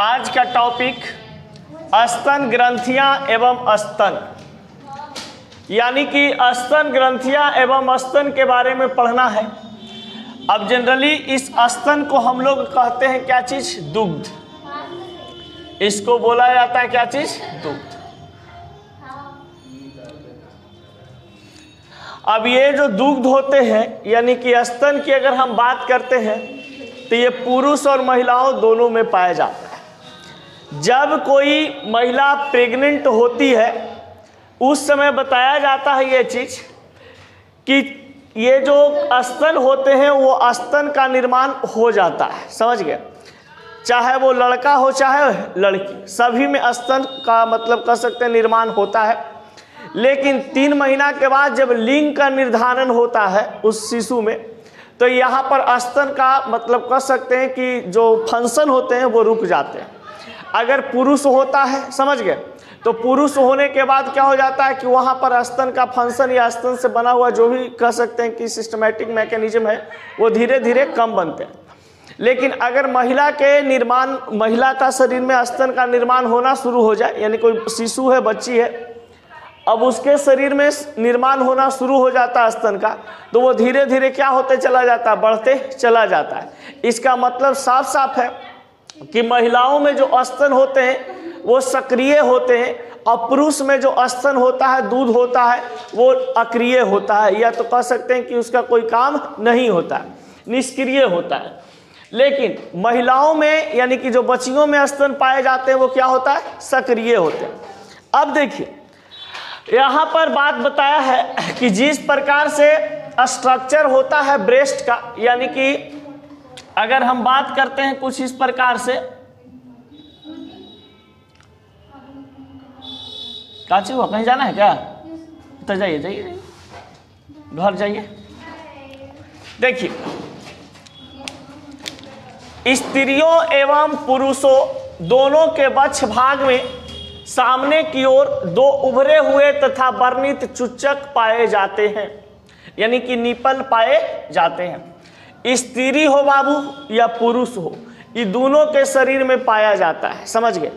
आज का टॉपिक स्तन ग्रंथियां एवं स्तन, यानी कि स्तन ग्रंथियां एवं स्तन के बारे में पढ़ना है। अब जनरली इस स्तन को हम लोग कहते हैं क्या चीज? दुग्ध। इसको बोला जाता है क्या चीज? दुग्ध। अब ये जो दुग्ध होते हैं यानी कि स्तन की अगर हम बात करते हैं तो ये पुरुष और महिलाओं दोनों में पाया जाता है। जब कोई महिला प्रेग्नेंट होती है उस समय बताया जाता है ये चीज कि ये जो स्तन होते हैं वो स्तन का निर्माण हो जाता है, समझ गए? चाहे वो लड़का हो चाहे लड़की, सभी में स्तन का मतलब कह सकते हैं निर्माण होता है। लेकिन 3 महीना के बाद जब लिंग का निर्धारण होता है उस शिशु में, तो यहाँ पर स्तन का मतलब कह सकते हैं कि जो फंक्शन होते हैं वो रुक जाते हैं। अगर पुरुष होता है, समझ गए, तो पुरुष होने के बाद क्या हो जाता है कि वहाँ पर स्तन का फंक्शन या स्तन से बना हुआ जो भी कह सकते हैं कि सिस्टमैटिक मैकेनिज्म है वो धीरे धीरे कम बनते हैं। लेकिन अगर महिला का शरीर में स्तन का निर्माण होना शुरू हो जाए, यानी कोई शिशु है, बच्ची है, अब उसके शरीर में निर्माण होना शुरू हो जाता है स्तन का, तो वो धीरे धीरे क्या होते चला जाता है? बढ़ते चला जाता है। इसका मतलब साफ साफ है कि महिलाओं में जो स्तन होते हैं वो सक्रिय होते हैं और पुरुष में जो स्तन होता है, दूध होता है, वो अक्रिय होता है, या तो कह सकते हैं कि उसका कोई काम नहीं होता है, निष्क्रिय होता है। लेकिन महिलाओं में यानी कि जो बच्चियों में स्तन पाए जाते हैं वो क्या होता है? सक्रिय होते हैं। अब देखिए यहाँ पर बात बताया है कि जिस प्रकार से स्ट्रक्चर होता है ब्रेस्ट का, यानी कि अगर हम बात करते हैं कुछ इस प्रकार से, काची हुआ, कहीं जाना है क्या? तो जाइए जाइए घर जाइए। देखिए, स्त्रियों एवं पुरुषों दोनों के वक्ष भाग में सामने की ओर 2 उभरे हुए तथा वर्णित चुच्चक पाए जाते हैं, यानी कि निपल पाए जाते हैं। स्त्री हो बाबू या पुरुष हो, ये दोनों के शरीर में पाया जाता है, समझ गए?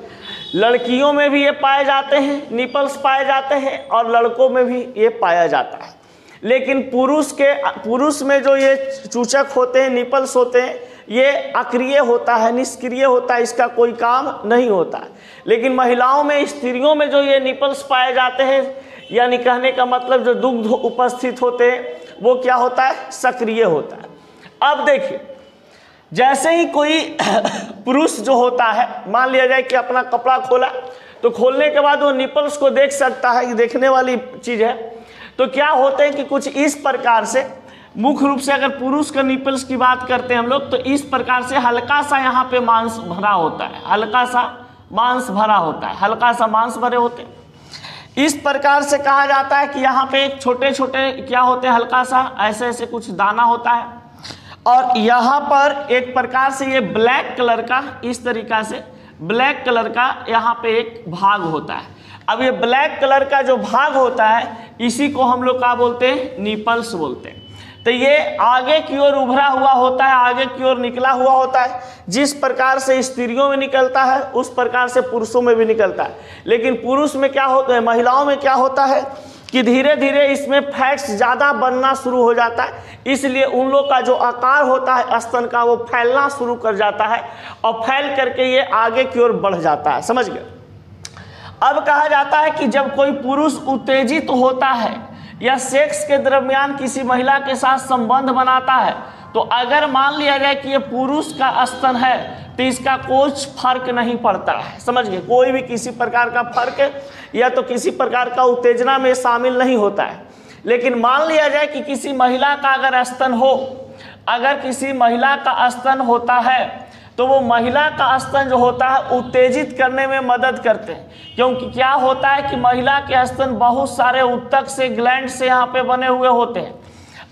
लड़कियों में भी ये पाए जाते हैं, निपल्स पाए जाते हैं, और लड़कों में भी ये पाया जाता है। लेकिन पुरुष में जो ये चूचक होते हैं, निपल्स होते हैं, ये अक्रिय होता है, निष्क्रिय होता है, इसका कोई काम नहीं होता है। लेकिन महिलाओं में, स्त्रियों में जो ये निपल्स पाए जाते हैं, यानी कहने का मतलब जो दुग्ध उपस्थित होते हैं, वो क्या होता है? सक्रिय होता है। अब देखिए, जैसे ही कोई पुरुष जो होता है, मान लिया जाए कि अपना कपड़ा खोला, तो खोलने के बाद वो निपल्स को देख सकता है, कि देखने वाली चीज है। तो क्या होते हैं कि कुछ इस प्रकार से, मुख्य रूप से अगर पुरुष का निपल्स की बात करते हैं हम लोग, तो इस प्रकार से हल्का सा यहाँ पे मांस भरा होता है, हल्का सा मांस भरा होता है, हल्का सा मांस भरे होते हैं। इस प्रकार से कहा जाता है कि यहाँ पे छोटे छोटे क्या होते हैं? हल्का सा ऐसे ऐसे कुछ दाना होता है, और यहाँ पर एक प्रकार से ये ब्लैक कलर का, इस तरीका से ब्लैक कलर का यहाँ पे एक भाग होता है। अब ये ब्लैक कलर का जो भाग होता है, इसी को हम लोग क्या बोलते हैं? निपल्स बोलते हैं। तो ये आगे की ओर उभरा हुआ होता है, आगे की ओर निकला हुआ होता है। जिस प्रकार से स्त्रियों में निकलता है उस प्रकार से पुरुषों में भी निकलता है। लेकिन पुरुष में क्या होता है, महिलाओं में क्या होता है कि धीरे धीरे इसमें फैट्स ज़्यादा बनना शुरू हो जाता है, इसलिए उन लोग का जो आकार होता है स्तन का, वो फैलना शुरू कर जाता है, और फैल करके ये आगे की ओर बढ़ जाता है, समझ गए? अब कहा जाता है कि जब कोई पुरुष उत्तेजित होता है या सेक्स के दरमियान किसी महिला के साथ संबंध बनाता है, तो अगर मान लिया जाए कि ये पुरुष का स्तन है, तो इसका कुछ फर्क नहीं पड़ता है, समझ गए? कोई भी किसी प्रकार का फर्क या तो किसी प्रकार का उत्तेजना में शामिल नहीं होता है। लेकिन मान लिया जाए कि किसी महिला का अगर स्तन हो, अगर किसी महिला का स्तन होता है, तो वो महिला का स्तन जो होता है उत्तेजित करने में मदद करते हैं। क्योंकि क्या होता है कि महिला के स्तन बहुत सारे उत्तक से, ग्लैंड से यहाँ पे बने हुए होते हैं।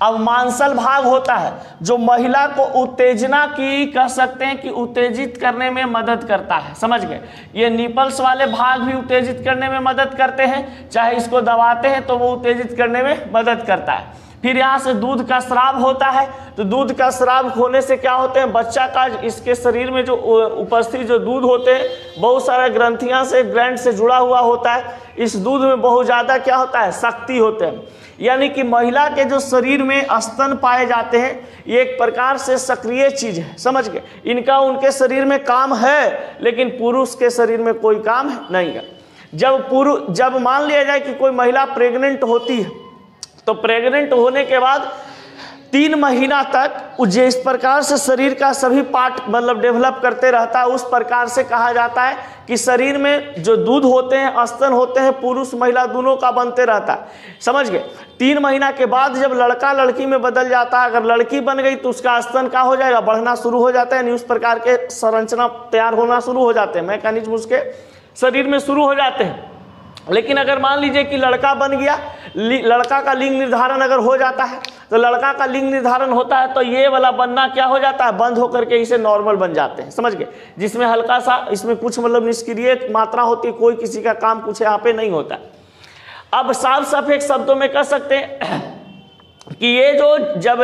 अब मांसल भाग होता है जो महिला को उत्तेजना की, कह सकते हैं कि उत्तेजित करने में मदद करता है, समझ गए? ये निपल्स वाले भाग भी उत्तेजित करने में मदद करते हैं, चाहे इसको दबाते हैं तो वो उत्तेजित करने में मदद करता है। फिर यहाँ से दूध का स्राव होता है। तो दूध का स्राव होने से क्या होते हैं, बच्चा का इसके शरीर में जो उपस्थित जो दूध होते हैं बहुत सारे ग्रंथियां से ग्लैंड से जुड़ा हुआ होता है। इस दूध में बहुत ज़्यादा क्या होता है, शक्ति होते हैं। यानी कि महिला के जो शरीर में स्तन पाए जाते हैं ये एक प्रकार से सक्रिय चीज है, समझ गए। इनका उनके शरीर में काम है लेकिन पुरुष के शरीर में कोई काम नहीं है। जब मान लिया जाए कि कोई महिला प्रेग्नेंट होती है तो प्रेग्नेंट होने के बाद 3 महीना तक जिस प्रकार से शरीर का सभी पार्ट मतलब डेवलप करते रहता है उस प्रकार से कहा जाता है कि शरीर में जो दूध होते हैं, स्तन होते हैं, पुरुष महिला दोनों का बनते रहता है, समझ गए। 3 महीना के बाद जब लड़का लड़की में बदल जाता है, अगर लड़की बन गई तो उसका स्तन क्या हो जाएगा, बढ़ना शुरू हो जाता है, यानी उस प्रकार के संरचना तैयार होना शुरू हो जाते हैं, मैकेनिज्म उसके शरीर में शुरू हो जाते हैं। लेकिन अगर मान लीजिए कि लड़का बन गया, लड़का का लिंग निर्धारण अगर हो जाता है तो लड़का का लिंग निर्धारण होता है तो ये वाला बनना क्या हो जाता है, बंद होकर के इसे नॉर्मल बन जाते हैं, समझ गए। जिसमें हल्का सा इसमें कुछ मतलब निष्क्रिय मात्रा होती है, कोई किसी का काम कुछ यहाँ पे नहीं होता। अब साफ साफ एक शब्दों में कह सकते हैं कि ये जो जब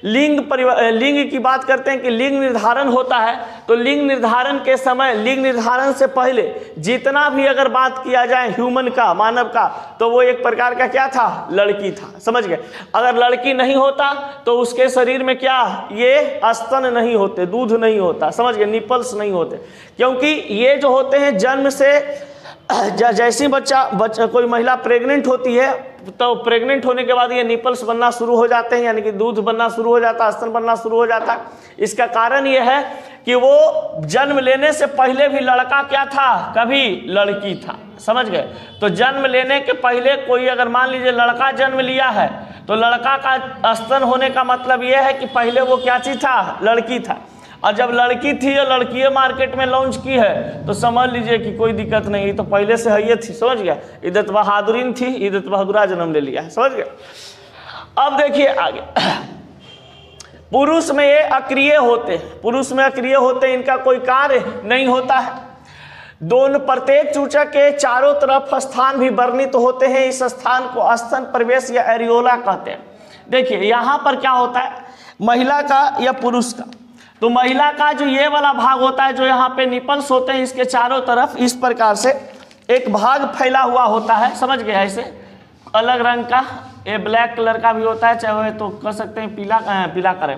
लिंग की बात करते हैं कि लिंग निर्धारण होता है तो लिंग निर्धारण के समय, लिंग निर्धारण से पहले जितना भी अगर बात किया जाए ह्यूमन का, मानव का, तो वो एक प्रकार का क्या था, लड़की था, समझ गए। अगर लड़की नहीं होता तो उसके शरीर में क्या, ये स्तन नहीं होते, दूध नहीं होता, समझ गए, निपल्स नहीं होते, क्योंकि ये जो होते हैं जन्म से जैसी बच्चा कोई महिला प्रेग्नेंट होती है तो प्रेग्नेंट होने के बाद ये निपल्स बनना शुरू हो जाते हैं, यानी कि दूध बनना शुरू हो जाता है, स्तन बनना शुरू हो जाता है। इसका कारण ये है कि वो जन्म लेने से पहले भी लड़का क्या था, कभी लड़की था, समझ गए। तो जन्म लेने के पहले कोई अगर मान लीजिए लड़का जन्म लिया है तो लड़का का स्तन होने का मतलब ये है कि पहले वो क्या चीज था, लड़की था। और जब लड़की थी और लड़की मार्केट में लॉन्च की है तो समझ लीजिए कि कोई दिक्कत नहीं, तो पहले से है ये थी, समझ गया। इद्दत बहादुरीन थी, इद्दत बहादुरा जन्म ले लिया है, समझ गए। अब देखिए आगे, पुरुष में ये अक्रिय होते हैं, पुरुष में अक्रिय होते हैं, इनका कोई कार्य नहीं होता है। दोनों प्रत्येक चूचक के चारों तरफ स्थान भी वर्णित होते हैं, इस स्थान को स्तन प्रवेश या एरियोला कहते हैं। देखिए यहाँ पर क्या होता है, महिला का या पुरुष का, तो महिला का जो ये वाला भाग होता है, जो यहाँ पे निपल्स होते हैं, इसके चारों तरफ इस प्रकार से एक भाग फैला हुआ होता है, समझ गए। ऐसे अलग रंग का, ये ब्लैक कलर का भी होता है, चाहे तो कह सकते हैं पीला करें,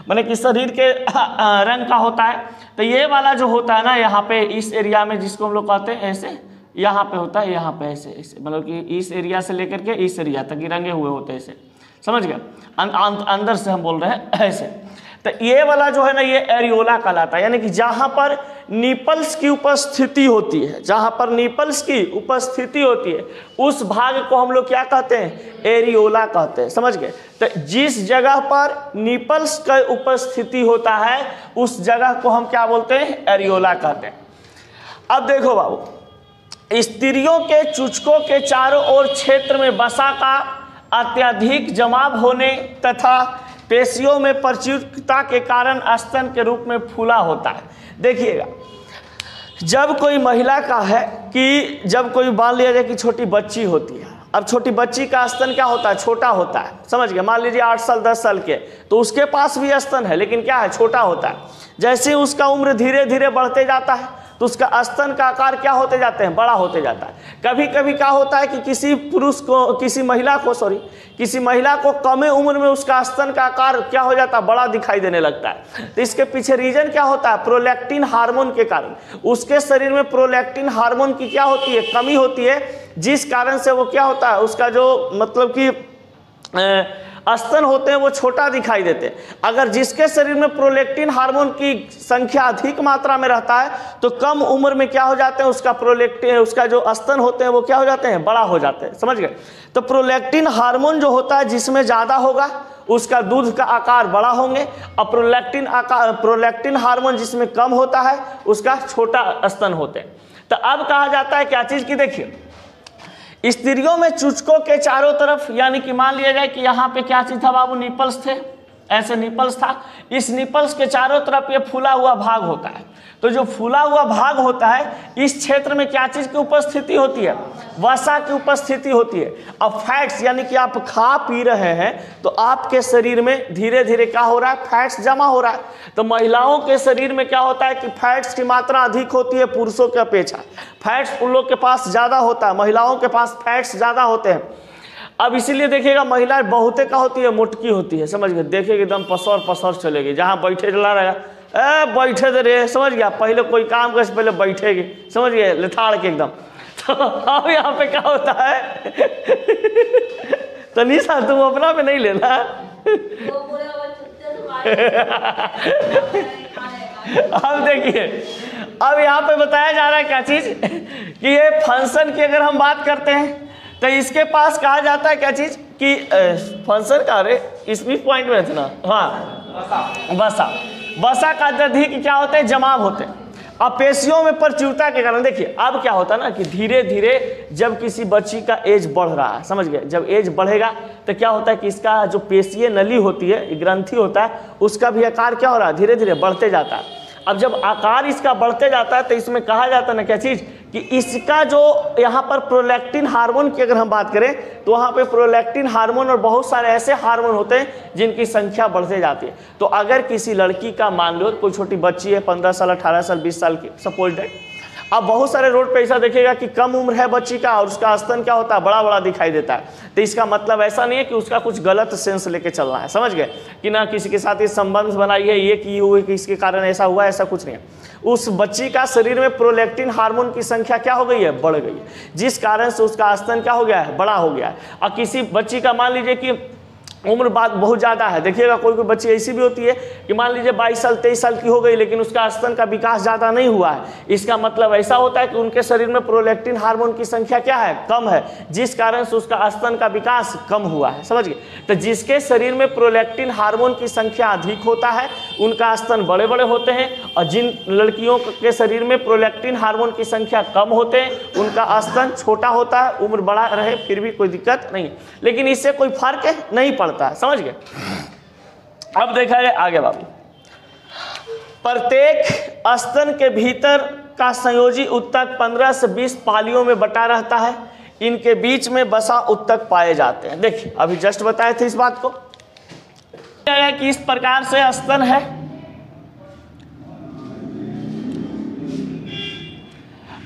माने कि शरीर के रंग का होता है। तो ये वाला जो होता है ना, यहाँ पे इस एरिया में जिसको हम लोग कहते हैं ऐसे, यहाँ पे होता है, यहाँ पे ऐसे ऐसे, मतलब कि इस एरिया से लेकर के इस एरिया तक ये रंगे हुए होते हैं ऐसे, समझ गए। अंदर से हम बोल रहे हैं ऐसे। तो ये वाला जो है ना, ये एरियोला कहलाता है, यानी कि जहां पर निपल्स की उपस्थिति होती है, जहां पर निपल्स की उपस्थिति होती है उस भाग को हम लोग क्या कहते हैं, एरियोला कहते हैं, समझ गए। तो जिस जगह पर निपल्स का उपस्थिति होता है उस जगह को हम क्या बोलते हैं, एरियोला कहते हैं। अब देखो बाबू, स्त्रियों के चूचकों के चारों ओर क्षेत्र में वसा का अत्यधिक जमाव होने तथा पेशियों में प्रचुरता के कारण स्तन के रूप में फूला होता है। देखिएगा, जब कोई महिला का है कि जब कोई मान लिया जाए कि छोटी बच्ची होती है, अब छोटी बच्ची का स्तन क्या होता है, छोटा होता है, समझ गए। मान लीजिए 8 साल 10 साल के, तो उसके पास भी स्तन है लेकिन क्या है, छोटा होता है। जैसे उसका उम्र धीरे धीरे बढ़ते जाता है तो उसका स्तन का आकार क्या होते जाते हैं, बड़ा होते जाता है। कभी कभी क्या होता है कि किसी महिला को कम उम्र में उसका स्तन का आकार क्या हो जाता है, बड़ा दिखाई देने लगता है। तो इसके पीछे रीजन क्या होता है, प्रोलैक्टिन हार्मोन के कारण उसके शरीर में प्रोलैक्टिन हार्मोन की क्या होती है, कमी होती है, जिस कारण से वो क्या होता है, उसका जो मतलब कि स्तन होते हैं वो छोटा दिखाई देते हैं। अगर जिसके शरीर में प्रोलैक्टिन हार्मोन की संख्या अधिक मात्रा में रहता है तो कम उम्र में क्या हो जाते हैं, उसका जो स्तन होते हैं वो क्या हो जाते हैं, बड़ा हो जाते हैं, समझ गए। तो प्रोलैक्टिन हार्मोन जो होता है जिसमें ज़्यादा होगा उसका दूध का आकार बड़ा होंगे, और प्रोलैक्टिन हार्मोन जिसमें कम होता है उसका छोटा स्तन होते हैं। तो अब कहा जाता है क्या चीज़ की, देखिए स्त्रियों में चूचकों के चारों तरफ, यानी कि मान लिया जाए कि यहाँ पे क्या चीज था बाबू, निपल्स थे, ऐसे निपल्स था, इस निपल्स के चारों तरफ ये फूला हुआ भाग होता है। तो जो फूला हुआ भाग होता है इस क्षेत्र में क्या चीज की उपस्थिति होती है, वसा की उपस्थिति होती है। अब फैट्स यानी कि आप खा पी रहे हैं तो आपके शरीर में धीरे धीरे क्या हो रहा है, फैट्स जमा हो रहा है। तो महिलाओं के शरीर में क्या होता है कि फैट्स की मात्रा अधिक होती है पुरुषों की अपेक्षा। फैट्स उन लोग के पास ज़्यादा होता है, महिलाओं के पास फैट्स ज़्यादा होते हैं। अब इसीलिए देखिएगा महिलाएं बहुते का होती है, मोटकी होती है, समझ गए, देखेगी एकदम पसर पसर चलेगी, जहाँ बैठे चला रहेगा बैठे दे रहे, समझ गया, पहले कोई काम करे पहले बैठेगी, समझ गए, लिथाड़ के एकदम। तो अब यहाँ पे क्या होता है तो निशा तुम अपना में नहीं लेना। अब देखिए, अब यहाँ पे बताया जा रहा है क्या चीज कि ये फंक्शन की अगर हम बात करते हैं तो इसके पास कहा जाता है क्या चीज कि फंक्शन का, अरे इसमें पॉइंट में थे ना, हाँ वसा का अत्यधिक क्या होते हैं, जमाव होते हैं। अब पेशियों में प्रचुरता के कारण देखिए अब क्या होता है ना कि धीरे धीरे जब किसी बच्ची का एज बढ़ रहा है, समझ गए, जब एज बढ़ेगा तो क्या होता है कि इसका जो पेशीय नली होती है, ग्रंथि होता है, उसका भी आकार क्या हो रहा है, धीरे धीरे बढ़ते जाता है। अब जब आकार इसका बढ़ते जाता है तो इसमें कहा जाता है ना क्या चीज कि इसका जो यहाँ पर प्रोलैक्टिन हार्मोन की अगर हम बात करें तो वहाँ पे प्रोलैक्टिन हार्मोन और बहुत सारे ऐसे हार्मोन होते हैं जिनकी संख्या बढ़ते जाती है। तो अगर किसी लड़की का मान लो कोई छोटी बच्ची है 15 साल 18 साल 20 साल की सपोज दैट, अब बहुत सारे रोड पे ऐसा देखिएगा कि कम उम्र है बच्ची का और उसका स्तन क्या होता है, बड़ा बड़ा दिखाई देता है। तो इसका मतलब ऐसा नहीं है कि उसका कुछ गलत सेंस लेके चल रहा है, समझ गए, कि ना किसी के साथ ये संबंध बनाई है, ये की हुई कि इसके कारण ऐसा हुआ, ऐसा कुछ नहीं है। उस बच्ची का शरीर में प्रोलैक्टिन हार्मोन की संख्या क्या हो गई है, बढ़ गई है, जिस कारण से उसका स्तन क्या हो गया है, बड़ा हो गया है। और किसी बच्ची का मान लीजिए कि उम्र बात बहुत ज़्यादा है, देखिएगा कोई कोई बच्ची ऐसी भी होती है कि मान लीजिए 22 साल 23 साल की हो गई लेकिन उसका स्तन का विकास ज़्यादा नहीं हुआ है। इसका मतलब ऐसा होता है कि उनके शरीर में प्रोलैक्टिन हार्मोन की संख्या क्या है, कम है, जिस कारण से उसका स्तन का विकास कम हुआ है, समझ गए। तो जिसके शरीर में प्रोलैक्टिन हार्मोन की संख्या अधिक होता है उनका स्तन बड़े बड़े होते हैं, और जिन लड़कियों के शरीर में प्रोलैक्टिन हार्मोन की संख्या कम होते हैं उनका स्तन छोटा होता है। उम्र बड़ा रहे फिर भी कोई दिक्कत नहीं, लेकिन इससे कोई फर्क नहीं पड़ता, समझ गए। अब देखा जाए आगे बाबू, प्रत्येक स्तन के भीतर का संयोजी उत्तक 15 से 20 पालियों में बटा रहता है। इनके बीच में बसा उत्तक पाए जाते हैं। देखिए अभी जस्ट बताए थे इस बात को कि इस प्रकार से स्तन है,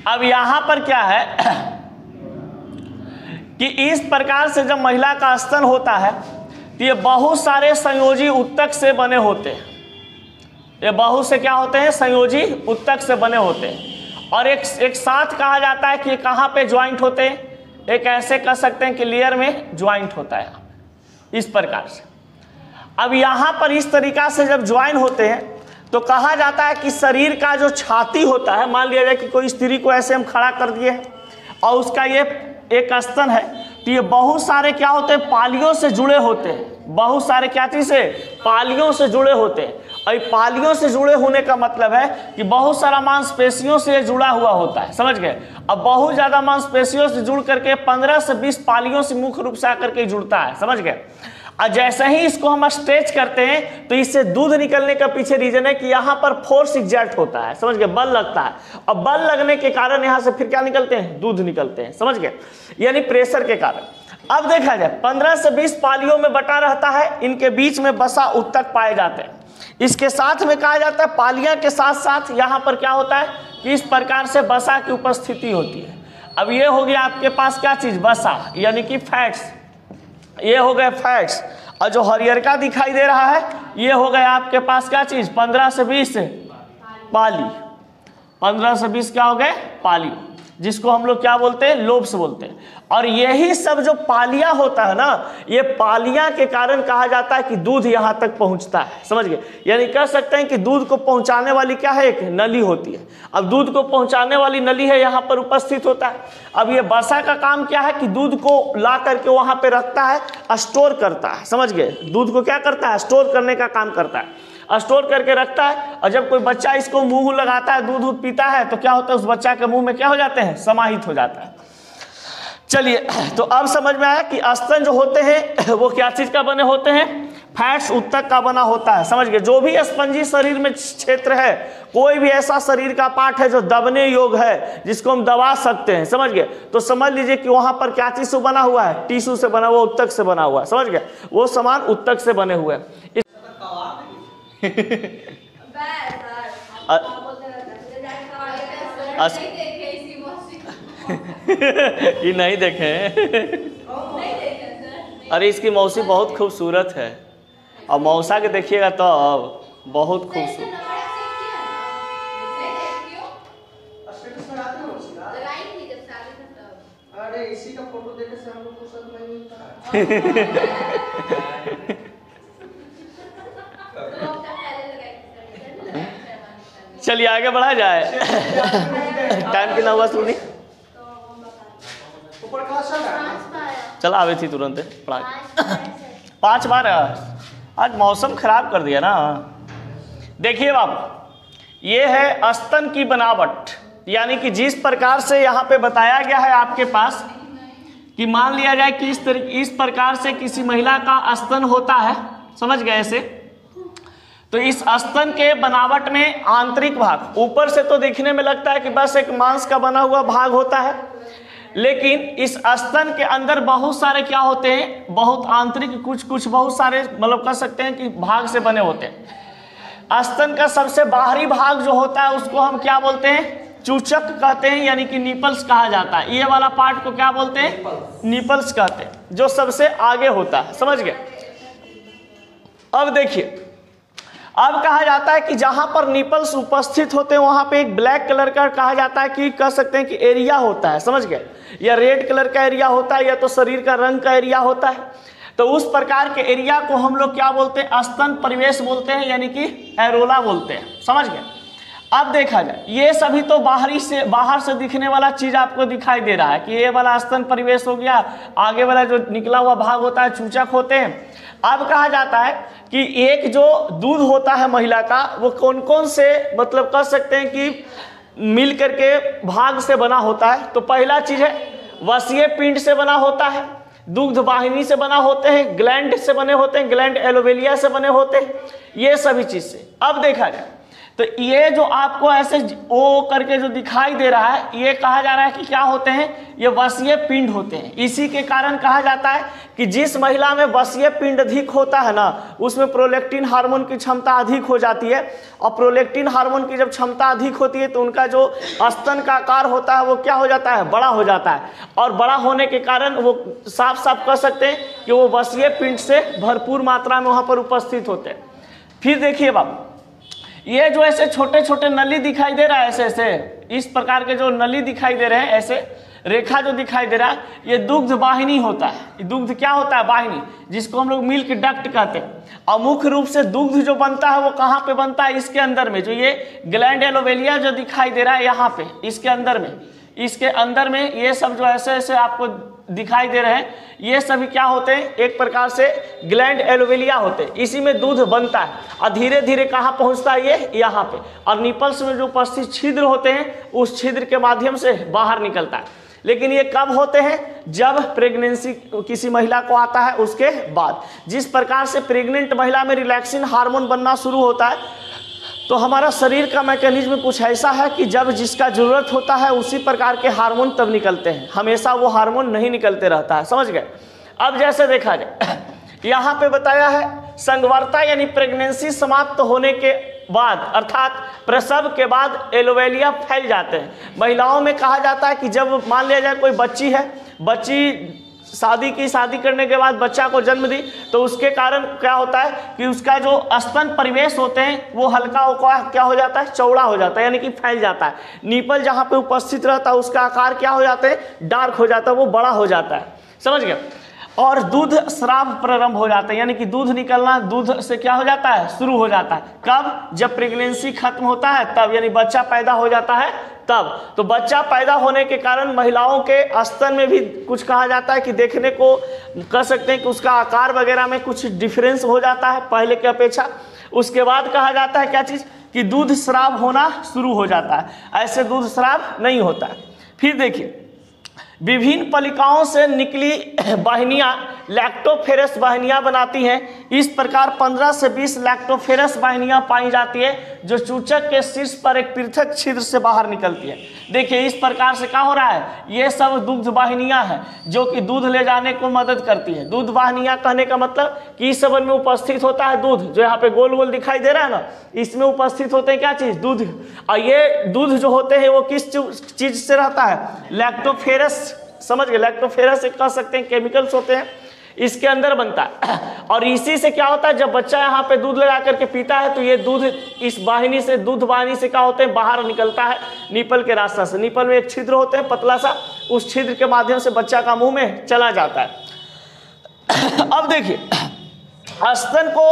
अब यहां पर क्या है कि इस प्रकार से जब महिला का स्तन होता है तो ये बहुत सारे संयोजी उत्तक से बने होते हैं। ये बहुत से क्या होते हैं, संयोजी उत्तक से बने होते हैं, और एक साथ कहा जाता है कि कहाँ पे ज्वाइंट होते हैं, एक ऐसे कह सकते हैं कि लेयर में ज्वाइंट होता है इस प्रकार से। अब यहाँ पर इस तरीका से जब ज्वाइन होते हैं तो कहा जाता है कि शरीर का जो छाती होता है, मान लिया जाए कि कोई स्त्री को ऐसे हम खड़ा कर दिए और उसका ये एक स्तन है, तो ये बहुत सारे क्या होते हैं, पालियों से जुड़े होते हैं। बहुत सारे क्या चीज से, पालियों से जुड़े होते हैं। और पालियों से जुड़े होने का मतलब है कि बहुत सारा मांसपेशियों से जुड़ा हुआ होता है, समझ गए। अब बहुत ज्यादा मांसपेशियों से जुड़ करके 15 से 20 पालियों से मुख्य रूप से आकर के जुड़ता है, समझ गए। और जैसे ही इसको हम स्ट्रेच करते हैं तो इससे दूध निकलने का पीछे रीजन है कि यहाँ पर फोर्स एग्जर्ट होता है, समझ गए, बल लगता है, और बल लगने के कारण यहाँ से फिर क्या निकलते हैं, दूध निकलते हैं, समझ गए, यानी प्रेशर के कारण। अब देखा जाए 15 से 20 पालियों में बटा रहता है, इनके बीच में बसा उत्तक पाए जाते हैं। इसके साथ में कहा जाता है पालियां के साथ साथ यहाँ पर क्या होता है कि इस प्रकार से बसा की उपस्थिति होती है। अब ये हो गया आपके पास क्या चीज, बसा यानी कि फैट्स, ये हो गए फैट्स, और जो हरियर का दिखाई दे रहा है ये हो गया आपके पास क्या चीज, 15 से 20 पाली, 15 से 20 क्या हो गए, पाली, जिसको हम लोग क्या बोलते हैं, लोब्स बोलते हैं। और यही सब जो पालियां होता है ना, ये पालियां के कारण कहा जाता है कि दूध यहां तक पहुंचता है, समझ गए। यानी कह सकते हैं कि दूध को पहुंचाने वाली क्या है, एक नली होती है। अब दूध को पहुंचाने वाली नली है यहाँ पर उपस्थित होता है। अब ये बसा का काम क्या है कि दूध को ला करके वहां पे रखता है, स्टोर करता है, समझ गए। दूध को क्या करता है, स्टोर करने का काम करता है, स्टोर करके रखता है। और जब कोई बच्चा इसको मुंह लगाता है, दूध पीता है, तो क्या होता है, उस बच्चा के मुंह में क्या हो जाते हैं, समाहित हो जाता है। चलिए, तो अब समझ में आया कि स्तन जो होते हैं वो क्या चीज का बने होते हैं, फैट्स उत्तक का बना होता है, समझ गए। जो भी स्पंजी शरीर में क्षेत्र है, कोई भी ऐसा शरीर का पार्ट है जो दबने योग्य है, जिसको हम दबा सकते हैं, समझ गए, तो समझ लीजिए कि वहां पर क्या चीज से बना हुआ है, टिश्यू से बना हुआ, उत्तक से बना हुआ है, समझ गए, वो सामान उत्तक से बने हुए हैं। ये नहीं देखे अरे इसकी मौसी बहुत खूबसूरत है, और मौसा के देखिएगा तो अब बहुत खूबसूरत। अरे इसी का फोटो देखने से हम लोग को सब नहीं मिलता। चलिए आगे बढ़ा जाए। टाइम कितना हुआ सुनी? चल आवे थी तुरंत पढ़ा 5 बार। आज मौसम खराब कर दिया ना। देखिए बाबू, ये है स्तन की बनावट, यानी कि जिस प्रकार से यहाँ पे बताया गया है आपके पास कि मान लिया जाए कि इस प्रकार से किसी महिला का स्तन होता है, समझ गए ऐसे। तो इस स्तन के बनावट में आंतरिक भाग, ऊपर से तो देखने में लगता है कि बस एक मांस का बना हुआ भाग होता है, लेकिन इस स्तन के अंदर बहुत सारे क्या होते हैं, बहुत आंतरिक कुछ बहुत सारे मतलब कह सकते हैं कि भाग से बने होते हैं। स्तन का सबसे बाहरी भाग जो होता है उसको हम क्या बोलते हैं, चूचक कहते हैं, यानी कि निपल्स कहा जाता है। ये वाला पार्ट को क्या बोलते हैं, निपल्स कहते हैं, जो सबसे आगे होता है, समझ गए। अब देखिए, अब कहा जाता है कि जहां पर निपल्स उपस्थित होते हैं वहां पे एक ब्लैक कलर का कहा जाता है कि कह सकते हैं कि एरिया होता है, समझ गए, या रेड कलर का एरिया होता है, या तो शरीर का रंग का एरिया होता है। तो उस प्रकार के एरिया को हम लोग क्या बोलते हैं, स्तन परिवेश बोलते हैं, यानी कि एरोला बोलते हैं, समझ गए। अब देखा जाए, ये सभी तो बाहर से दिखने वाला चीज आपको दिखाई दे रहा है कि ये वाला स्तन परिवेश हो गया, आगे वाला जो निकला हुआ भाग होता है चूचक होते हैं। अब कहा जाता है कि एक जो दूध होता है महिला का, वो कौन कौन से मतलब कह सकते हैं कि मिल करके भाग से बना होता है। तो पहला चीज है वसीय पिंड से बना होता है, दुग्ध वाहिनी से बना होते हैं, ग्लैंड से बने होते हैं, ग्लैंड एलोवेलिया से बने होते हैं, ये सभी चीज से। अब देखा जाए तो ये जो आपको ऐसे ओ करके जो दिखाई दे रहा है, ये कहा जा रहा है कि क्या होते हैं, ये वसीय पिंड होते हैं। इसी के कारण कहा जाता है कि जिस महिला में वसीय पिंड अधिक होता है ना, उसमें प्रोलैक्टिन हार्मोन की क्षमता अधिक हो जाती है, और प्रोलैक्टिन हार्मोन की जब क्षमता अधिक होती है तो उनका जो स्तन का आकार होता है वो क्या हो जाता है, बड़ा हो जाता है, और बड़ा होने के कारण वो साफ साफ कह सकते हैं कि वो वसीय पिंड से भरपूर मात्रा में वहाँ पर उपस्थित होते हैं। फिर देखिए बाबू, ये जो ऐसे छोटे छोटे नली दिखाई दे रहा है, ऐसे ऐसे इस प्रकार के जो नली दिखाई दे रहे हैं, ऐसे रेखा जो दिखाई दे रहा है, ये दुग्ध वाहिनी होता है। दुग्ध क्या होता है, वाहिनी, जिसको हम लोग मिल्क डक्ट कहते हैं। और मुख्य रूप से दुग्ध जो बनता है वो कहाँ पे बनता है, इसके अंदर में, जो ये ग्लैंड एलोवेलिया जो दिखाई दे रहा है यहाँ पे, इसके अंदर में ये सब जो ऐसे ऐसे आपको दिखाई दे रहे हैं, ये सभी क्या होते हैं, एक प्रकार से ग्लैंड एलोवेलिया होते हैं। इसी में दूध बनता है और धीरे धीरे कहाँ पहुँचता है, ये यहाँ पे, और निपल्स में जो उपस्थित छिद्र होते हैं उस छिद्र के माध्यम से बाहर निकलता है। लेकिन ये कब होते हैं, जब प्रेगनेंसी किसी महिला को आता है उसके बाद। जिस प्रकार से प्रेग्नेंट महिला में रिलैक्सिन हार्मोन बनना शुरू होता है, तो हमारा शरीर का मैकेनिज्म कुछ ऐसा है कि जब जिसका जरूरत होता है उसी प्रकार के हार्मोन तब निकलते हैं, हमेशा वो हार्मोन नहीं निकलते रहता है, समझ गए। अब जैसे देखा जाए, यहाँ पे बताया है संगवर्ता यानी प्रेगनेंसी समाप्त होने के बाद, अर्थात प्रसव के बाद एलोवेलिया फैल जाते हैं। महिलाओं में कहा जाता है कि जब मान लिया जाए कोई बच्ची है, बच्ची शादी करने के बाद बच्चा को जन्म दी, तो उसके कारण क्या होता है कि उसका जो स्तन परिवेश होते हैं वो हल्का क्या हो जाता है, चौड़ा हो जाता है, यानी कि फैल जाता है। निपल जहाँ पे उपस्थित रहता है उसका आकार क्या हो जाता है, डार्क हो जाता है, वो बड़ा हो जाता है, समझ गए। और दूध स्राव प्रारंभ हो जाता है, यानी कि दूध निकलना दूध से क्या हो जाता है, शुरू हो जाता है। कब, जब प्रेगनेंसी खत्म होता है तब, यानी बच्चा पैदा हो जाता है तब। तो बच्चा पैदा होने के कारण महिलाओं के स्तन में भी कुछ कहा जाता है कि देखने को कह सकते हैं कि उसका आकार वगैरह में कुछ डिफरेंस हो जाता है पहले की अपेक्षा। उसके बाद कहा जाता है क्या चीज़, कि दूध स्राव होना शुरू हो जाता है, ऐसे दूध स्राव नहीं होता है। फिर देखिए, विभिन्न पलिकाओं से निकली वाहिनियाँ लैक्टोफेरस वाहिनियां बनाती हैं। इस प्रकार 15 से 20 लैक्टोफेरस वाहिनियां पाई जाती है जो चूचक के शीर्ष पर एक पृथक छिद्र से बाहर निकलती है। देखिए इस प्रकार से क्या हो रहा है, ये सब दुग्ध वाहिनियां हैं जो कि दूध ले जाने को मदद करती है। दूध वाहिनियां कहने का मतलब कि इस सब में उपस्थित होता है दूध, जो यहाँ पे गोल गोल दिखाई दे रहा है ना, इसमें उपस्थित होते हैं क्या चीज, दूध। और ये दूध जो होते हैं वो किस चीज से रहता है, लैक्टोफेरस, समझ गए, लैक्टोफेरस कह सकते हैं, केमिकल्स होते हैं इसके अंदर बनता है। और इसी से क्या होता है, जब बच्चा यहाँ पे दूध लगा करके पीता है तो ये दूध इस वाहिनी से, दूध वाहिनी से क्या होते हैं, बाहर निकलता है निपल के रास्ता से। निपल में एक छिद्र होते हैं पतला सा, उस छिद्र के माध्यम से बच्चा का मुंह में चला जाता है। अब देखिए स्तन को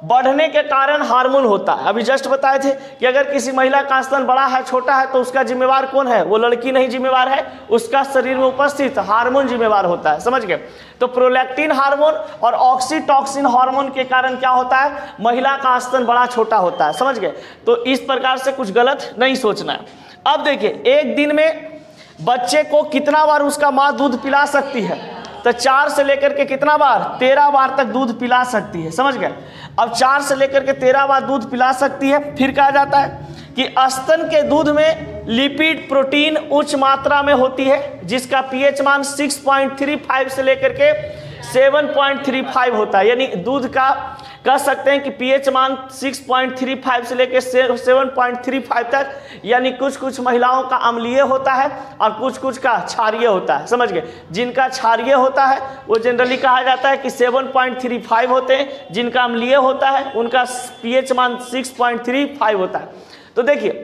बढ़ने के कारण हार्मोन होता है। अभी जस्ट बताए थे कि अगर किसी महिला का स्तन बड़ा है, छोटा है, तो उसका जिम्मेवार कौन है, वो लड़की नहीं जिम्मेवार है, उसका शरीर में उपस्थित हार्मोन जिम्मेवार होता है, समझ गए। तो प्रोलैक्टिन हार्मोन और ऑक्सीटॉक्सिन हार्मोन के कारण क्या होता है, महिला का स्तन बड़ा छोटा होता है, समझ गए। तो इस प्रकार से कुछ गलत नहीं सोचना है। अब देखिए एक दिन में बच्चे को कितना बार उसका माँ दूध पिला सकती है, तो 4 से लेकर के कितना बार, 13 बार तक दूध पिला सकती है, समझ गए। अब 4 से लेकर के 13 बार दूध पिला सकती है। फिर कहा जाता है कि स्तन के दूध में लिपिड प्रोटीन उच्च मात्रा में होती है, जिसका पीएच मान 6.35 से लेकर के 7.35 होता है। यानी दूध का कह सकते हैं कि पीएच मान 6.35 से लेकर 7.35 तक, यानी कुछ कुछ महिलाओं का अम्लीय होता है और कुछ कुछ का क्षारीय होता है, समझ गए। जिनका क्षारीय होता है वो जनरली कहा जाता है कि 7.35 होते हैं, जिनका अम्लीय होता है उनका पीएच मान 6.35 होता है। तो देखिए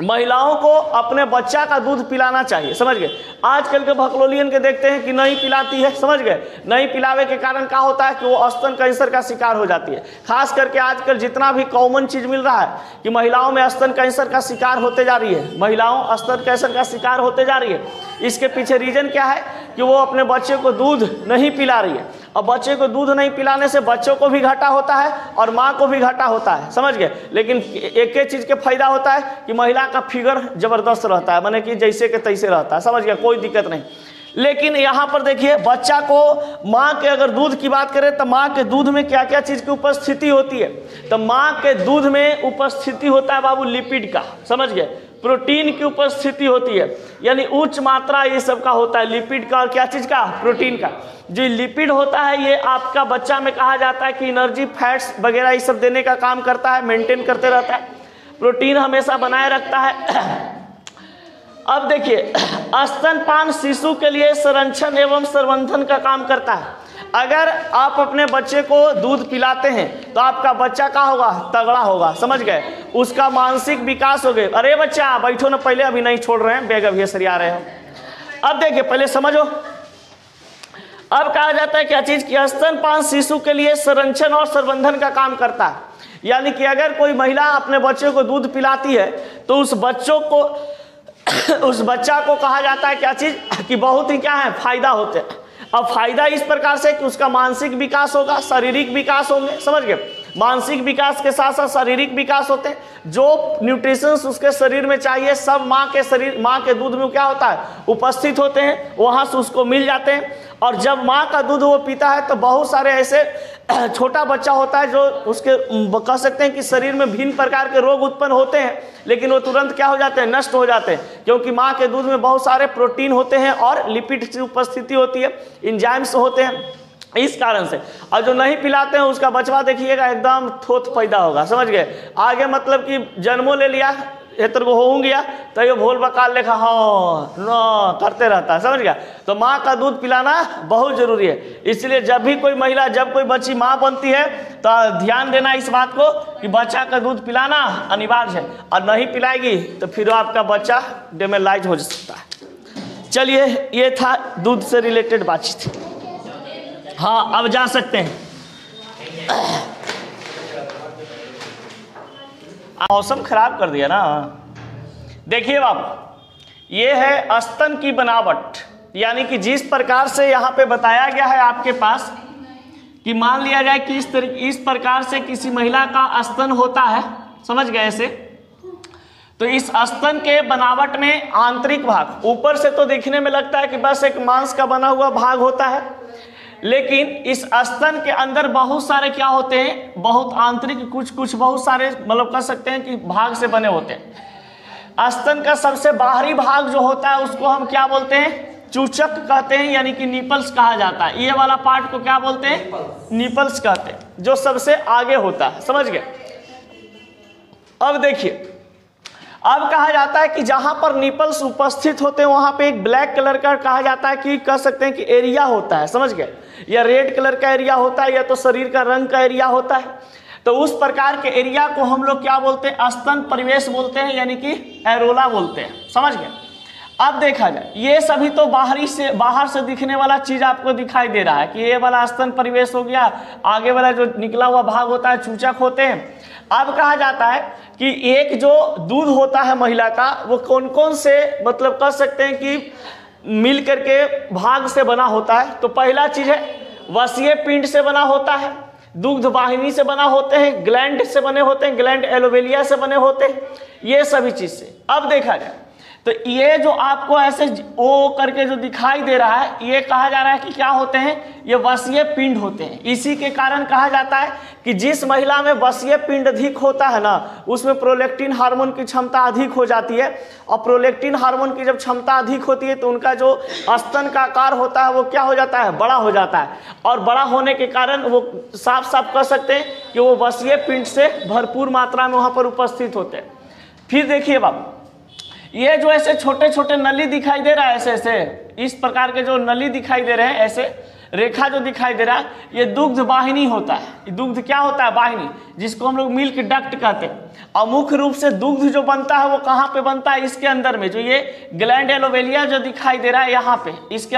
महिलाओं को अपने बच्चा का दूध पिलाना चाहिए, समझ गए। आजकल के भकलोलियन के देखते हैं कि नहीं पिलाती है, समझ गए। नहीं पिलावे के कारण क्या होता है कि वो स्तन कैंसर का शिकार हो जाती है। खास करके आजकल जितना भी कॉमन चीज मिल रहा है कि महिलाओं में स्तन कैंसर का शिकार होते जा रही है, महिलाओं स्तन कैंसर का शिकार होते जा रही है। इसके पीछे रीजन क्या है कि वो अपने बच्चे को दूध नहीं पिला रही है। अब बच्चे को दूध नहीं पिलाने से बच्चों को भी घाटा होता है और माँ को भी घाटा होता है, समझ गए। लेकिन एक ही चीज़ के फायदा होता है कि महिला का फिगर जबरदस्त रहता है, माने कि जैसे के तैसे रहता है, समझ गया, कोई दिक्कत नहीं। लेकिन यहाँ पर देखिए बच्चा को माँ के अगर दूध की बात करें तो माँ के दूध में क्या क्या चीज़ की उपस्थिति होती है, तो माँ के दूध में उपस्थिति होता है बाबू लिपिड का, समझ गए, प्रोटीन की उपस्थिति होती है, यानी उच्च मात्रा ये सब का होता है, लिपिड का और क्या चीज़ का, प्रोटीन का। जो लिपिड होता है ये आपका बच्चा में कहा जाता है कि एनर्जी, फैट्स वगैरह ये सब देने का काम करता है, मेंटेन करते रहता है, प्रोटीन हमेशा बनाए रखता है। अब देखिए स्तनपान शिशु के लिए संरक्षण एवं संवर्धन का काम करता है। अगर आप अपने बच्चे को दूध पिलाते हैं तो आपका बच्चा क्या होगा, तगड़ा होगा, समझ गए, उसका मानसिक विकास हो गए। अरे बच्चा बैठो ना, पहले अभी नहीं छोड़ रहे हैं, बैग अभी सरिया रहे हो। अब देखिए पहले समझो, अब कहा जाता है क्या चीज की, स्तनपान शिशु के लिए संरक्षण और संवर्धन का काम करता है। यानी कि अगर कोई महिला अपने बच्चे को दूध पिलाती है तो उस बच्चा को कहा जाता है क्या चीज कि बहुत ही क्या है, फायदा होते हैं। अब फायदा इस प्रकार से कि उसका मानसिक विकास होगा, शारीरिक विकास होंगे, समझ गए। मानसिक विकास के साथ साथ शारीरिक विकास होते हैं। जो न्यूट्रिशंस उसके शरीर में चाहिए सब माँ के दूध में क्या होता है, उपस्थित होते हैं, वहाँ से उसको मिल जाते हैं। और जब माँ का दूध वो पीता है तो बहुत सारे ऐसे छोटा बच्चा होता है जो उसके कह सकते हैं कि शरीर में भिन्न प्रकार के रोग उत्पन्न होते हैं, लेकिन वो तुरंत क्या हो जाते हैं, नष्ट हो जाते हैं, क्योंकि माँ के दूध में बहुत सारे प्रोटीन होते हैं और लिपिड की उपस्थिति होती है, एंजाइम्स होते हैं, इस कारण से। और जो नहीं पिलाते हैं उसका बचवा देखिएगा एकदम थोथ पैदा होगा, समझ गए। आगे मतलब कि जन्मों ले लिया हेतर को हो गया तो ये भोल बकाल लेखा हाँ न करते रहता है, समझ गया। तो माँ का दूध पिलाना बहुत जरूरी है। इसलिए जब भी कोई महिला, जब कोई बच्ची माँ बनती है तो ध्यान देना इस बात को कि बच्चा का दूध पिलाना अनिवार्य है, और नहीं पिलाएगी तो फिर आपका बच्चा डेमेलाइज हो सकता है। चलिए ये था दूध से रिलेटेड बातचीत। हाँ अब जा सकते हैं। मौसम खराब कर दिया ना। देखिए बाबू, ये है स्तन की बनावट, यानी कि जिस प्रकार से यहाँ पे बताया गया है आपके पास कि मान लिया जाए कि इस प्रकार से किसी महिला का स्तन होता है, समझ गए ऐसे। तो इस स्तन के बनावट में आंतरिक भाग ऊपर से तो देखने में लगता है कि बस एक मांस का बना हुआ भाग होता है, लेकिन इस स्तन के अंदर बहुत सारे क्या होते हैं, बहुत आंतरिक कुछ बहुत सारे मतलब कह सकते हैं कि भाग से बने होते हैं। स्तन का सबसे बाहरी भाग जो होता है उसको हम क्या बोलते हैं, चूचक कहते हैं, यानी कि निपल्स कहा जाता है। ये वाला पार्ट को क्या बोलते हैं, निपल्स कहते हैं, जो सबसे आगे होता है। समझ गए। अब देखिए, अब कहा जाता है कि जहां पर निपल्स उपस्थित होते हैं वहां पे एक ब्लैक कलर का कहा जाता है कि कह सकते हैं कि एरिया होता है। समझ गए। या रेड कलर का एरिया होता है, या तो शरीर का रंग का एरिया होता है। तो उस प्रकार के एरिया को हम लोग क्या बोलते हैं, स्तन परिवेश बोलते हैं, यानी कि एरोला बोलते हैं। समझ गए। अब देखा जाए, ये सभी तो बाहर से दिखने वाला चीज आपको दिखाई दे रहा है कि ये वाला स्तन परिवेश हो गया, आगे वाला जो निकला हुआ भाग होता है चूचक होते हैं। अब कहा जाता है कि एक जो दूध होता है महिला का, वो कौन कौन से मतलब कह सकते हैं कि मिल करके भाग से बना होता है। तो पहला चीज है वसीय पिंड से बना होता है, दुग्ध वाहिनी से बना होते हैं, ग्लैंड से बने होते हैं, ग्लैंड एलोवेलिया से बने होते हैं, ये सभी चीज से। अब देखा जाए तो ये जो आपको ऐसे ओ करके जो दिखाई दे रहा है, ये कहा जा रहा है कि क्या होते हैं, ये वसीय पिंड होते हैं। इसी के कारण कहा जाता है कि जिस महिला में वसीय पिंड अधिक होता है ना, उसमें प्रोलैक्टिन हार्मोन की क्षमता अधिक हो जाती है। और प्रोलैक्टिन हार्मोन की जब क्षमता अधिक होती है तो उनका जो स्तन का आकार होता है वो क्या हो जाता है, बड़ा हो जाता है। और बड़ा होने के कारण वो साफ साफ कह सकते हैं कि वो वसीय पिंड से भरपूर मात्रा में वहाँ पर उपस्थित होते हैं। फिर देखिए बाबू, ये जो ऐसे छोटे छोटे नली दिखाई दे रहा है, ऐसे ऐसे इस प्रकार के जो नली दिखाई दे रहे हैं, ऐसे रेखा जो दिखाई दे रहा है, ये दुग्ध वाहिनी होता है। दुग्ध क्या होता है, वाहिनी, जिसको हम लोग मिल्क डक्ट कहते हैं। और मुख्य रूप से दुग्ध जो बनता है वो कहाँ पे बनता है, इसके अंदर में। जो ये ग्लैंड एलोवेलिया जो दिखाई दे रहा है यहाँ पे, इसके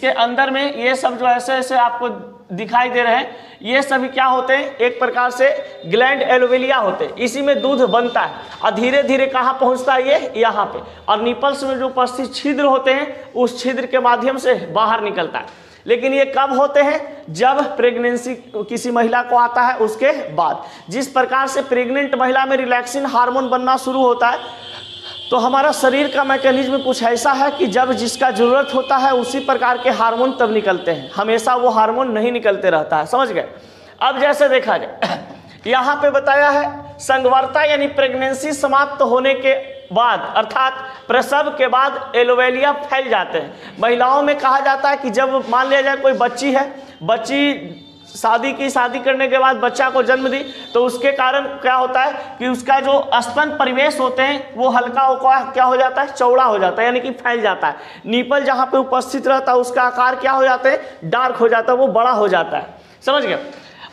अंदर में ये सब जो ऐसे ऐसे आपको दिखाई दे रहे हैं, ये सभी क्या होते हैं, एक प्रकार से ग्लैंड एलोवेलिया होते हैं। इसी में दूध बनता है और धीरे धीरे कहाँ पहुँचता है, ये यहाँ पे। और निपल्स में जो उपस्थित छिद्र होते हैं, उस छिद्र के माध्यम से बाहर निकलता है। लेकिन ये कब होते हैं, जब प्रेगनेंसी किसी महिला को आता है उसके बाद। जिस प्रकार से प्रेग्नेंट महिला में रिलैक्सिन हार्मोन बनना शुरू होता है, तो हमारा शरीर का मैकेनिज्म कुछ ऐसा है कि जब जिसका जरूरत होता है उसी प्रकार के हार्मोन तब निकलते हैं, हमेशा वो हार्मोन नहीं निकलते रहता है। समझ गए। अब जैसे देखा जाए, यहाँ पे बताया है संगवर्ता यानी प्रेगनेंसी समाप्त होने के बाद, अर्थात प्रसव के बाद एलोवेलिया फैल जाते हैं। महिलाओं में कहा जाता है कि जब मान लिया जाए कोई बच्ची है, बच्ची शादी करने के बाद बच्चा को जन्म दी, तो उसके कारण क्या होता है कि उसका जो स्तन परिवेश होते हैं वो हल्का होकर क्या हो जाता है, चौड़ा हो जाता है, यानी कि फैल जाता है। नीपल जहाँ पे उपस्थित रहता है उसका आकार क्या हो जाता है, डार्क हो जाता है, वो बड़ा हो जाता है। समझ गए।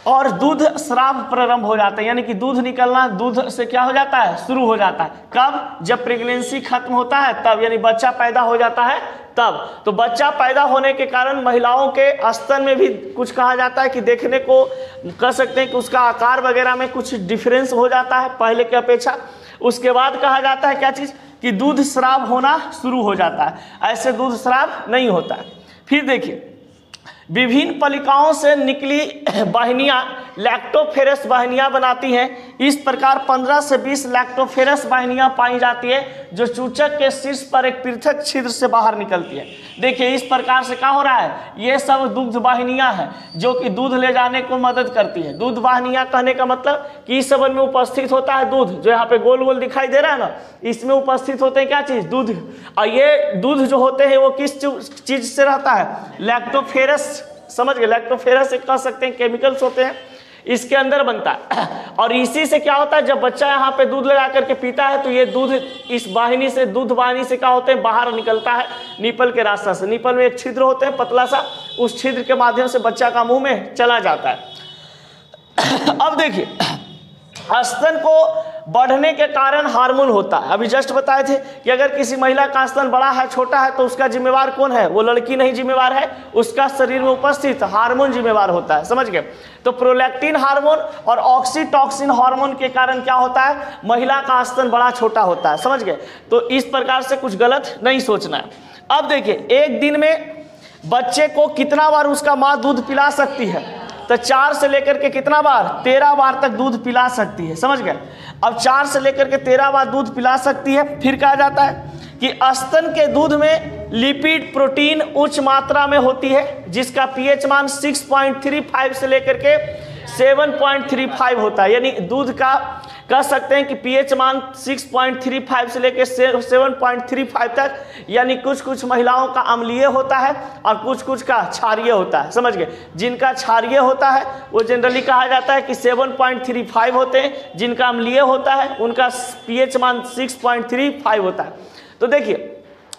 और दूध स्राव प्रारंभ हो जाता है, यानी कि दूध निकलना दूध से क्या हो जाता है, शुरू हो जाता है। कब, जब प्रेगनेंसी खत्म होता है तब, यानी बच्चा पैदा हो जाता है तब। तो बच्चा पैदा होने के कारण महिलाओं के स्तन में भी कुछ कहा जाता है कि देखने को कह सकते हैं कि उसका आकार वगैरह में कुछ डिफरेंस हो जाता है पहले की अपेक्षा। उसके बाद कहा जाता है क्या चीज़, कि दूध स्राव होना शुरू हो जाता है। ऐसे दूध स्राव नहीं होता है। फिर देखिए, विभिन्न पलिकाओं से निकली वाहिनियां लैक्टोफेरस वाहिनियां बनाती हैं। इस प्रकार 15 से 20 लैक्टोफेरस वाहिनियां पाई जाती है, जो चूचक के शीर्ष पर एक पृथक छिद्र से बाहर निकलती है। देखिए इस प्रकार से क्या हो रहा है, ये सब दुग्ध वाहिनियां हैं जो कि दूध ले जाने को मदद करती है। दूध वाहिनियां कहने का मतलब कि इस सब में उपस्थित होता है दूध, जो यहाँ पे गोल गोल दिखाई दे रहा है ना, इसमें उपस्थित होते हैं क्या चीज़, दूध। और ये दूध जो होते हैं वो किस चीज़ से रहता है, लैक्टोफेरस। समझ गए, लैक्टोफेरस एक कह सकते हैं केमिकल्स होते हैं, इसके अंदर बनता है। और इसी से क्या होता है, जब बच्चा यहाँ पे दूध लगा करके पीता है तो ये दूध इस वाहिनी से, दूध वाहिनी से क्या होते हैं, बाहर निकलता है नीपल के रास्ता से। नीपल में एक छिद्र होते हैं पतला सा, उस छिद्र के माध्यम से बच्चा का मुंह में चला जाता है। अब देखिए, स्तन को बढ़ने के कारण हार्मोन होता है। अभी जस्ट बताए थे कि अगर किसी महिला का स्तन बड़ा है, छोटा है, तो उसका जिम्मेवार कौन है, वो लड़की नहीं जिम्मेवार है, उसका शरीर में उपस्थित हार्मोन जिम्मेवार होता है। समझ गए। तो प्रोलैक्टिन हार्मोन और ऑक्सीटॉक्सिन हार्मोन के कारण क्या होता है, महिला का स्तन बड़ा छोटा होता है। समझ गए। तो इस प्रकार से कुछ गलत नहीं सोचना है। अब देखिए, एक दिन में बच्चे को कितना बार उसका माँ दूध पिला सकती है, तो 4 से लेकर के कितना बार, 13 बार तक दूध पिला सकती है। समझ गए। अब 4 से लेकर के 13 बार दूध पिला सकती है। फिर कहा जाता है कि स्तन के दूध में लिपिड प्रोटीन उच्च मात्रा में होती है, जिसका पीएच मान 6.35 से लेकर के 7.35 होता है। यानी दूध का कह सकते हैं कि पीएच मान 6.35 से लेकर 7.35 तक, यानी कुछ कुछ महिलाओं का अम्लीय होता है और कुछ कुछ का क्षारीय होता है, समझ गए। जिनका क्षारीय होता है वो जनरली कहा जाता है कि 7.35 होते हैं, जिनका अम्लीय होता है उनका पीएच मान 6.35 होता है। तो देखिए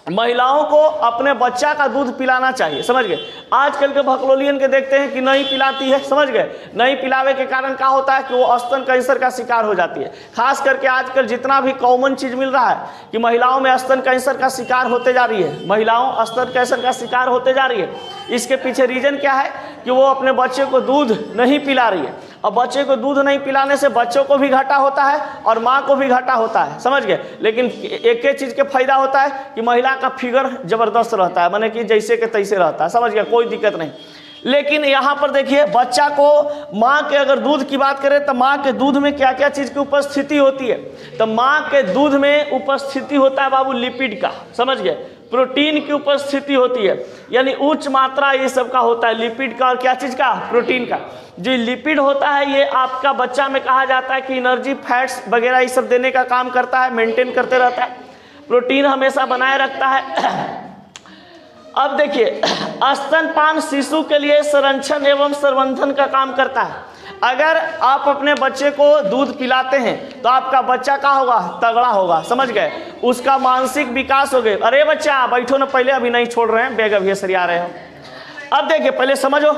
महिलाओं को अपने बच्चा का दूध पिलाना चाहिए, समझ गए। आजकल के भकलोलियन के देखते हैं कि नहीं पिलाती है, समझ गए। नहीं पिलावे के कारण क्या होता है कि वो स्तन कैंसर का शिकार हो जाती है। खास करके आजकल जितना भी कॉमन चीज मिल रहा है कि महिलाओं में स्तन कैंसर का शिकार होते जा रही है, महिलाओं स्तन कैंसर का शिकार होते जा रही है। इसके पीछे रीजन क्या है कि वो अपने बच्चे को दूध नहीं पिला रही है। और बच्चे को दूध नहीं पिलाने से बच्चों को भी घाटा होता है और माँ को भी घाटा होता है, समझ गए। लेकिन एक ही चीज़ के फायदा होता है कि महिला का फिगर जबरदस्त रहता है, माने कि जैसे के तैसे रहता है, समझ गया, कोई दिक्कत नहीं। लेकिन यहाँ पर देखिए बच्चा को माँ के अगर दूध की बात करें तो माँ के दूध में क्या क्या चीज़ की उपस्थिति होती है। तो माँ के दूध में उपस्थिति होता है बाबू लिपिड का, समझ गए, प्रोटीन की उपस्थिति होती है, यानी उच्च मात्रा ये सब का होता है, लिपिड का और क्या चीज़ का, प्रोटीन का। जो लिपिड होता है ये आपका बच्चा में कहा जाता है कि एनर्जी, फैट्स वगैरह ये सब देने का काम करता है, मेंटेन करते रहता है, प्रोटीन हमेशा बनाए रखता है। अब देखिए स्तनपान शिशु के लिए संरक्षण एवं संवर्धन का काम करता है। अगर आप अपने बच्चे को दूध पिलाते हैं तो आपका बच्चा क्या होगा, तगड़ा होगा, समझ गए। उसका मानसिक विकास हो गया। अरे बच्चा बैठो ना, पहले अभी नहीं छोड़ रहे हैं, बेग अभी सरिया रहे हो। अब देखिए पहले समझो,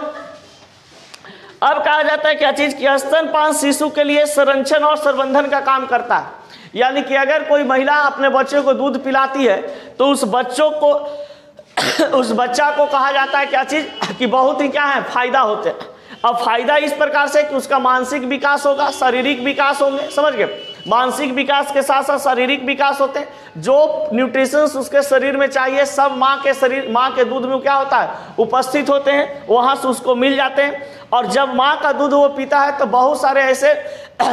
अब कहा जाता है क्या चीज की स्तनपान शिशु के लिए संरक्षण और संवर्धन का काम करता है। यानी कि अगर कोई महिला अपने बच्चे को दूध पिलाती है तो उस बच्चा को कहा जाता है क्या चीज कि बहुत ही क्या है, फायदा होते हैं। अब फायदा इस प्रकार से कि उसका मानसिक विकास होगा, शारीरिक विकास होंगे, समझ गए। मानसिक विकास के साथ साथ शारीरिक विकास होते हैं। जो न्यूट्रिशंस उसके शरीर में चाहिए सब माँ के दूध में क्या होता है, उपस्थित होते हैं, वहाँ से उसको मिल जाते हैं। और जब माँ का दूध वो पीता है तो बहुत सारे ऐसे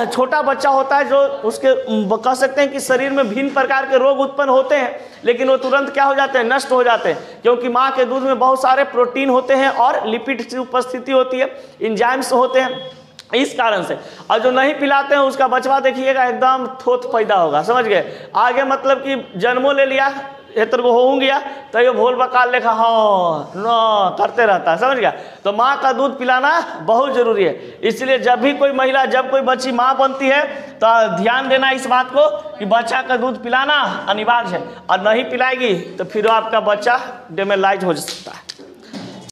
छोटा बच्चा होता है जो उसके कह सकते हैं कि शरीर में भिन्न प्रकार के रोग उत्पन्न होते हैं, लेकिन वो तुरंत क्या हो जाते हैं, नष्ट हो जाते हैं, क्योंकि माँ के दूध में बहुत सारे प्रोटीन होते हैं और लिपिड की उपस्थिति होती है, एंजाइम्स होते हैं, इस कारण से। और जो नहीं पिलाते हैं उसका बचवा देखिएगा एकदम थोथ पैदा होगा, समझ गए। आगे मतलब कि जन्मों ले लिया एतर को हो गया तो ये भोल बकाल लेखा हाँ न करते रहता है, समझ गया। तो माँ का दूध पिलाना बहुत जरूरी है। इसलिए जब भी कोई महिला, जब कोई बच्ची माँ बनती है तो ध्यान देना इस बात को कि बच्चा का दूध पिलाना अनिवार्य है, और नहीं पिलाएगी तो फिर आपका बच्चा डेमेलाइज हो सकता है।